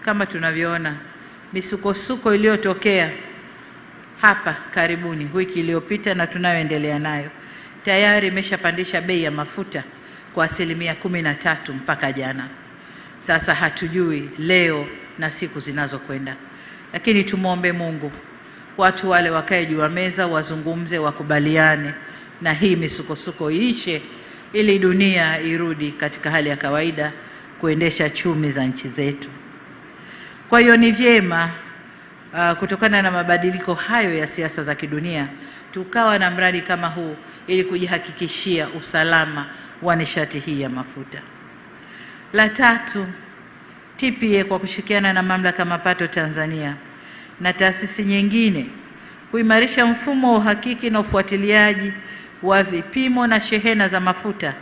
kama tunavyoona misukosuko iliyotokea hapa karibuni wiki iliyopita na tunayoendelea nayo, tayari imeshapandisha bei ya mafuta kwa 13% mpaka jana. Sasa hatujui leo na siku zinazokwenda, lakini tumuombe Mungu watu wale wakae juu ya meza, wazungumze, wakubaliane na hii misukosuko iishe, ili dunia irudi katika hali ya kawaida kuendesha chumi za nchi zetu. Kwa hiyo ni vyema kutokana na mabadiliko hayo ya siasa za kidunia tukawa na mradi kama huu ili kujihakikishia usalama wa nishati hii ya mafuta. La tatu, TPA kwa kushirikiana na Mamlaka ya Mapato Tanzania na taasisi nyingine kuimarisha mfumo wa uhakiki na ufuatiliaji wa vipimo na shehena za mafuta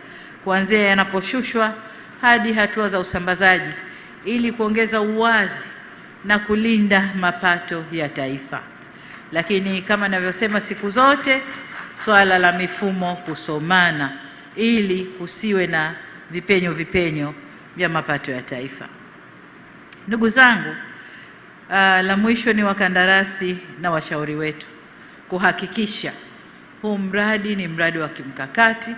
kuanzia yanaposhushwa hadi hatua za usambazaji ili kuongeza uwazi na kulinda mapato ya taifa. Lakini kama ninavyosema siku zote, swala la mifumo kusomana ili kusiwe na vipenyo vya mapato ya taifa. Ndugu zangu, la mwisho ni wakandarasi na washauri wetu kuhakikisha huu mradi ni mradi wa kimkakati,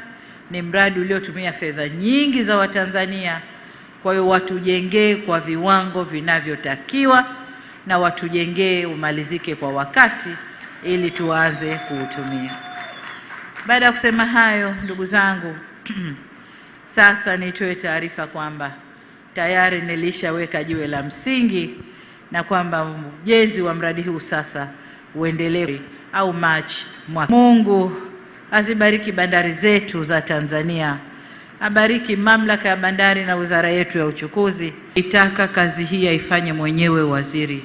ni mradi uliotumia fedha nyingi za Watanzania. Kwa hiyo watujengee kwa viwango vinavyotakiwa na watujengee umalizike kwa wakati ili tuanze kuutumia. Baada ya kusema hayo, ndugu zangu, sasa nitoe taarifa kwamba tayari nilishaweka jiwe la msingi na kwamba ujenzi wa mradi huu sasa uendelee au Machi mwaka. Mungu azibariki bandari zetu za Tanzania, abariki Mamlaka ya Bandari na wizara yetu ya uchukuzi. Nitaka kazi hii aifanye mwenyewe waziri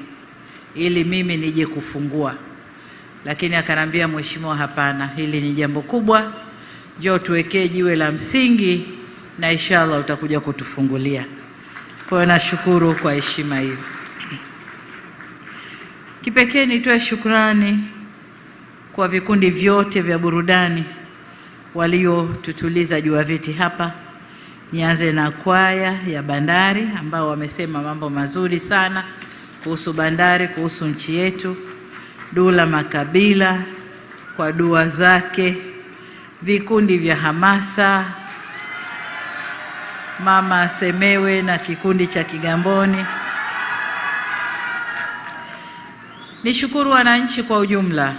ili mimi nije kufungua, lakini akanambia, mheshimiwa, hapana, hili ni jambo kubwa, njoo tuwekee jiwe la msingi na inshallah utakuja kutufungulia. Kwa hiyo nashukuru kwa heshima hiyo. Kipekee nitoe shukrani kwa vikundi vyote vya burudani waliotutuliza juu ya viti hapa. Nianze na kwaya ya bandari ambao wamesema mambo mazuri sana kuhusu bandari, kuhusu nchi yetu. Dula Makabila kwa dua zake, vikundi vya hamasa, Mama Semewe na kikundi cha Kigamboni. Nishukuru wananchi kwa ujumla,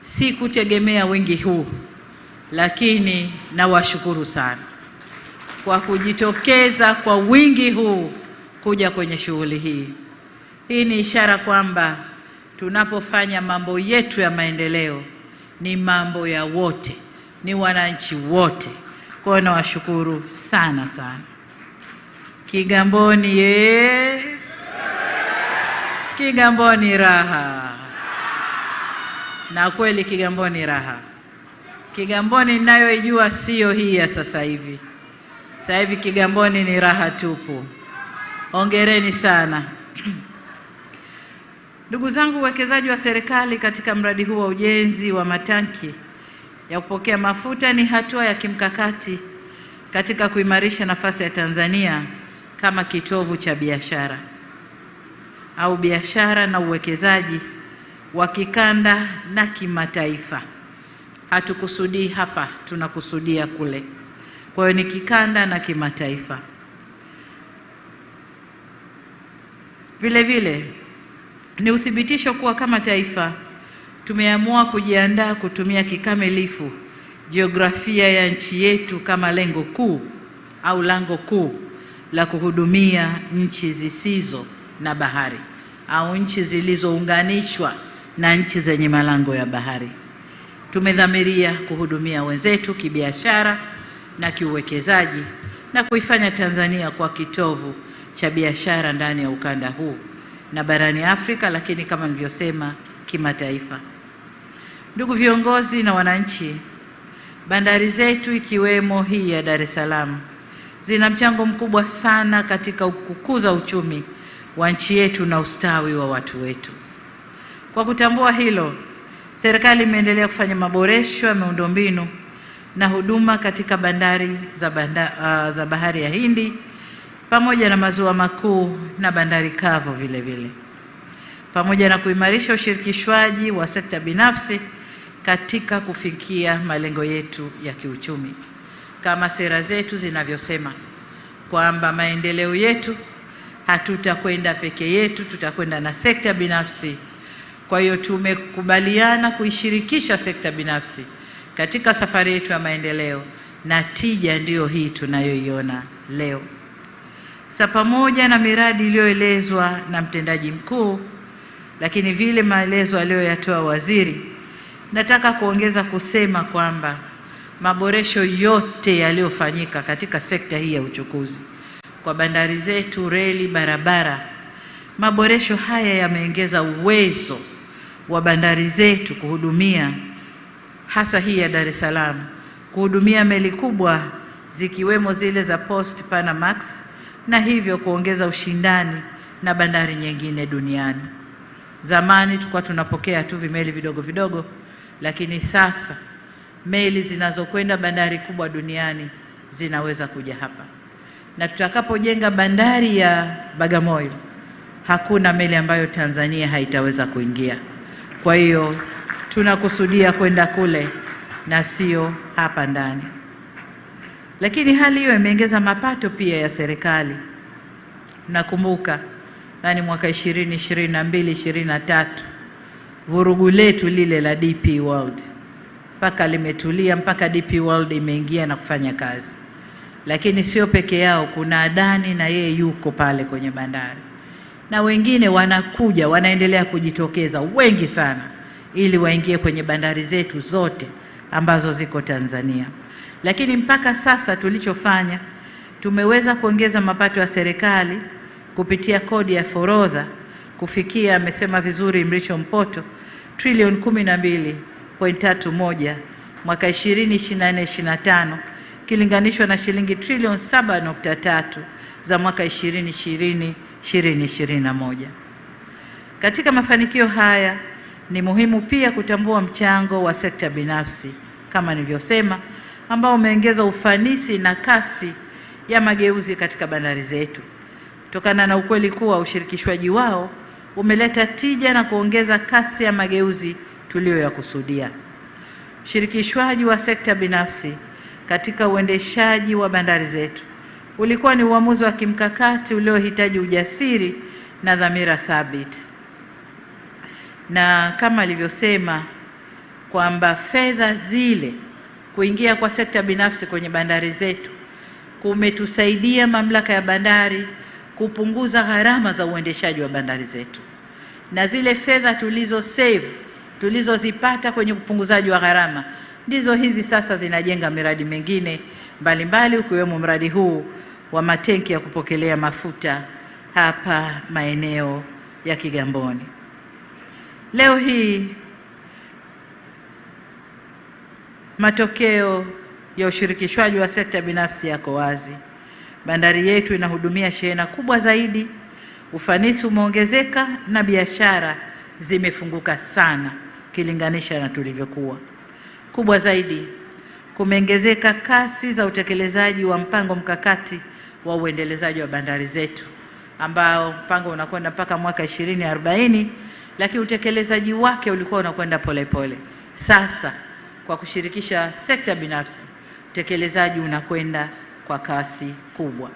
si kutegemea wingi huu, lakini nawashukuru sana kwa kujitokeza kwa wingi huu kuja kwenye shughuli hii. Hii ni ishara kwamba tunapofanya mambo yetu ya maendeleo ni mambo ya wote, ni wananchi wote. Kwa hiyo nawashukuru sana sana. Kigamboni Kigamboni raha. Na kweli Kigamboni raha. Kigamboni ninayoijua sio hii ya sasa hivi. Sasa hivi Kigamboni ni raha tupu. Hongereni sana. Ndugu zangu, uwekezaji wa serikali katika mradi huu wa ujenzi wa matanki ya kupokea mafuta ni hatua ya kimkakati katika kuimarisha nafasi ya Tanzania kama kitovu cha biashara au biashara na uwekezaji wa kikanda na kimataifa. Hatukusudii hapa, tunakusudia kule. Kwa hiyo ni kikanda na kimataifa. Vile vile ni uthibitisho kuwa kama taifa tumeamua kujiandaa kutumia kikamilifu jiografia ya nchi yetu kama lengo kuu au lango kuu la kuhudumia nchi zisizo na bahari au nchi zilizounganishwa na nchi zenye malango ya bahari. Tumedhamiria kuhudumia wenzetu kibiashara na kiuwekezaji na kuifanya Tanzania kwa kitovu cha biashara ndani ya ukanda huu na barani Afrika, lakini kama nilivyosema kimataifa. Ndugu viongozi na wananchi, bandari zetu ikiwemo hii ya Dar es Salaam zina mchango mkubwa sana katika kukuza uchumi wa nchi yetu na ustawi wa watu wetu. Kwa kutambua hilo, serikali imeendelea kufanya maboresho ya miundombinu na huduma katika bandari za Bahari ya Hindi pamoja na maziwa makuu na bandari kavu vile vile, pamoja na kuimarisha ushirikishwaji wa sekta binafsi katika kufikia malengo yetu ya kiuchumi, kama sera zetu zinavyosema kwamba maendeleo yetu hatutakwenda peke yetu, tutakwenda na sekta binafsi. Kwa hiyo tumekubaliana kuishirikisha sekta binafsi katika safari yetu ya maendeleo, na tija ndiyo hii tunayoiona leo. Sasa, pamoja na miradi iliyoelezwa na mtendaji mkuu, lakini vile maelezo aliyoyatoa waziri, nataka kuongeza kusema kwamba maboresho yote yaliyofanyika katika sekta hii ya uchukuzi kwa bandari zetu, reli, barabara, maboresho haya yameongeza uwezo wa bandari zetu kuhudumia, hasa hii ya Dar es Salaam, kuhudumia meli kubwa zikiwemo zile za Post Panamax, na hivyo kuongeza ushindani na bandari nyingine duniani. Zamani tulikuwa tunapokea tu vimeli vidogo vidogo, lakini sasa meli zinazokwenda bandari kubwa duniani zinaweza kuja hapa, na tutakapojenga bandari ya Bagamoyo hakuna meli ambayo Tanzania haitaweza kuingia. Kwa hiyo tunakusudia kwenda kule na sio hapa ndani. Lakini hali hiyo imeongeza mapato pia ya serikali. Nakumbuka nani mwaka 2022-2023 vurugu letu lile la DP World, mpaka limetulia, mpaka DP World imeingia na kufanya kazi. Lakini sio peke yao, kuna Adani na yeye yuko pale kwenye bandari, na wengine wanakuja, wanaendelea kujitokeza wengi sana, ili waingie kwenye bandari zetu zote ambazo ziko Tanzania. Lakini mpaka sasa tulichofanya, tumeweza kuongeza mapato ya serikali kupitia kodi ya forodha kufikia, amesema vizuri Mrisho Mpoto, trilioni 12.31 mwaka 2024/25 kilinganishwa na shilingi trilioni 7.3 za mwaka 2020/2021. Katika mafanikio haya ni muhimu pia kutambua mchango wa sekta binafsi kama nilivyosema, ambao umeongeza ufanisi na kasi ya mageuzi katika bandari zetu, kutokana na ukweli kuwa ushirikishwaji wao umeleta tija na kuongeza kasi ya mageuzi tuliyoyakusudia. Ushirikishwaji wa sekta binafsi katika uendeshaji wa bandari zetu ulikuwa ni uamuzi wa kimkakati uliohitaji ujasiri na dhamira thabiti, na kama alivyosema kwamba fedha zile kuingia kwa sekta binafsi kwenye bandari zetu kumetusaidia mamlaka ya bandari kupunguza gharama za uendeshaji wa bandari zetu, na zile fedha tulizozipata kwenye upunguzaji wa gharama ndizo hizi sasa zinajenga miradi mingine mbalimbali, ukiwemo mradi huu wa matenki ya kupokelea mafuta hapa maeneo ya Kigamboni. Leo hii matokeo ya ushirikishwaji wa sekta binafsi yako wazi. Bandari yetu inahudumia shehena kubwa zaidi, ufanisi umeongezeka, na biashara zimefunguka sana kilinganisha na tulivyokuwa. Kubwa zaidi, kumeongezeka kasi za utekelezaji wa mpango mkakati wa uendelezaji wa bandari zetu, ambao mpango unakwenda mpaka mwaka 2040, lakini utekelezaji wake ulikuwa unakwenda polepole. Sasa kwa kushirikisha sekta binafsi, utekelezaji unakwenda kwa kasi kubwa.